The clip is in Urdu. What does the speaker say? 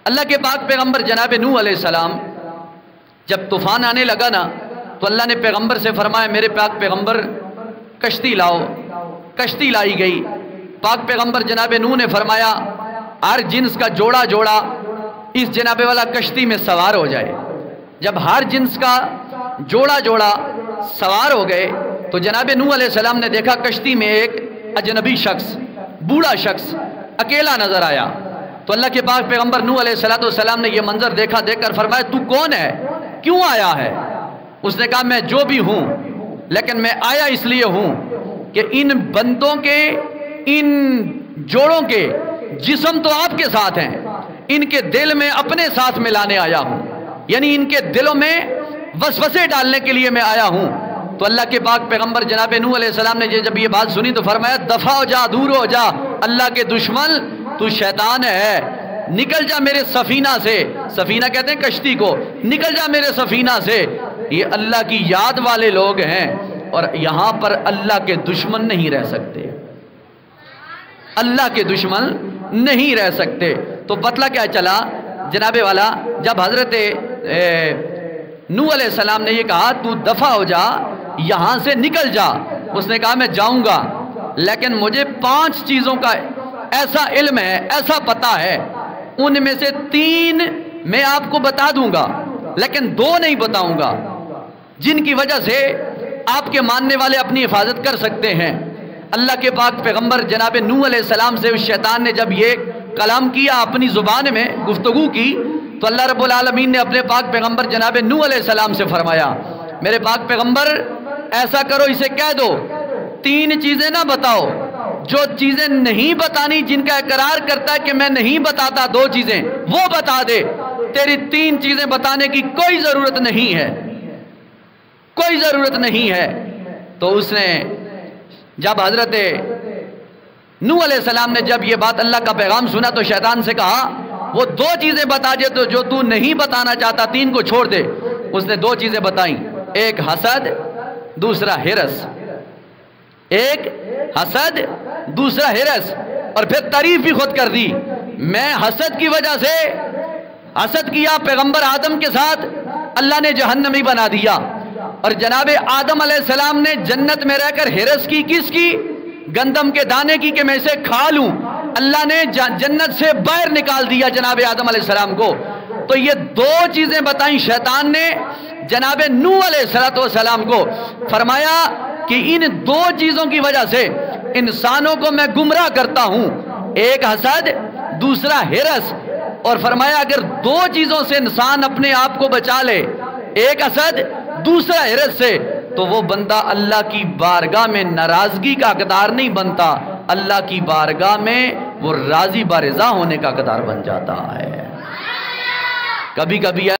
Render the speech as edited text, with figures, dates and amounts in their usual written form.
اللہ کے پاک پیغمبر جناب نوح علیہ السلام جب طوفان آنے لگا نا تو اللہ نے پیغمبر سے فرمایا میرے پاک پیغمبر کشتی لاؤ. کشتی لائی گئی. پاک پیغمبر جناب نوح نے فرمایا ہر جنس کا جوڑا جوڑا اس جناب والا کشتی میں سوار ہو جائے. جب ہر جنس کا جوڑا جوڑا سوار ہو گئے تو جناب نوح علیہ السلام نے دیکھا کشتی میں ایک اجنبی شخص، بوڑھا شخص اکیلا نظر آیا. تو اللہ کے پاک پیغمبر نوح علیہ السلام نے یہ منظر دیکھا، دیکھ کر فرمایا تو کون ہے، کیوں آیا ہے؟ اس نے کہا میں جو بھی ہوں لیکن میں آیا اس لیے ہوں کہ ان بندوں کے، ان جوڑوں کے جسم تو آپ کے ساتھ ہیں، ان کے دل میں اپنے ساتھ ملانے آیا ہوں، یعنی ان کے دلوں میں وسوسے ڈالنے کے لیے میں آیا ہوں. تو اللہ کے پاک پیغمبر جناب نوح علیہ السلام نے جب یہ بات سنی تو فرمایا دفع ہو جا، دور ہو جا، اللہ کے دشمن تو شیطان ہے، نکل جا میرے سفینہ سے. سفینہ کہتے ہیں کشتی کو. نکل جا میرے سفینہ سے، یہ اللہ کی یاد والے لوگ ہیں اور یہاں پر اللہ کے دشمن نہیں رہ سکتے، اللہ کے دشمن نہیں رہ سکتے. تو پتلا کیا چلا جناب والا، جب حضرت نوح علیہ السلام نے یہ کہا تو دفع ہو جا، یہاں سے نکل جا، اس نے کہا میں جاؤں گا لیکن مجھے 5 چیزوں کا ایسا علم ہے، ایسا پتہ ہے، ان میں سے 3 میں آپ کو بتا دوں گا لیکن 2 نہیں بتاؤں گا جن کی وجہ سے آپ کے ماننے والے اپنی حفاظت کر سکتے ہیں. اللہ کے پاک پیغمبر جناب نوح علیہ السلام سے اس شیطان نے جب یہ کلام کیا، اپنی زبان میں گفتگو کی، تو اللہ رب العالمین نے اپنے پاک پیغمبر جناب نوح علیہ السلام سے فرمایا میرے پاک پیغمبر ایسا کرو، اسے کہہ دو 3 چیزیں نہ بتاؤ، جو چیزیں نہیں بتانی، جن کا اقرار کرتا ہے کہ میں نہیں بتاتا 2 چیزیں، وہ بتا دے. تیری 3 چیزیں بتانے کی کوئی ضرورت نہیں ہے، کوئی ضرورت نہیں ہے. تو اس نے جب حضرت نوح علیہ السلام نے جب یہ بات اللہ کا پیغام سنا تو شیطان سے کہا وہ 2 چیزیں بتا دے تو جو تو نہیں بتانا چاہتا 3 کو چھوڑ دے. اس نے 2 چیزیں بتائیں، ایک حسد، دوسرا ہرس. ایک حسد، دوسرا ہرس، اور پھر تعریف بھی خود کر دی. میں حسد کی وجہ سے حسد کیا پیغمبر آدم کے ساتھ، اللہ نے جہنمی بنا دیا، اور جناب آدم علیہ السلام نے جنت میں رہ کر ہرس کی کس کی؟ گندم کے دانے کی کہ میں اسے کھا لوں. اللہ نے جنت سے باہر نکال دیا جناب آدم علیہ السلام کو. تو یہ 2 چیزیں بتائیں شیطان نے جناب نوح علیہ السلام کو. فرمایا کہ ان 2 چیزوں کی وجہ سے انسانوں کو میں گمراہ کرتا ہوں، ایک حسد، دوسرا ہرس. اور فرمایا اگر 2 چیزوں سے انسان اپنے آپ کو بچا لے، ایک حسد، دوسرا ہرس سے، تو وہ بندہ اللہ کی بارگاہ میں ناراضگی کا حقدار نہیں بنتا، اللہ کی بارگاہ میں وہ راضی برضا ہونے کا حقدار بن جاتا ہے. کبھی کبھی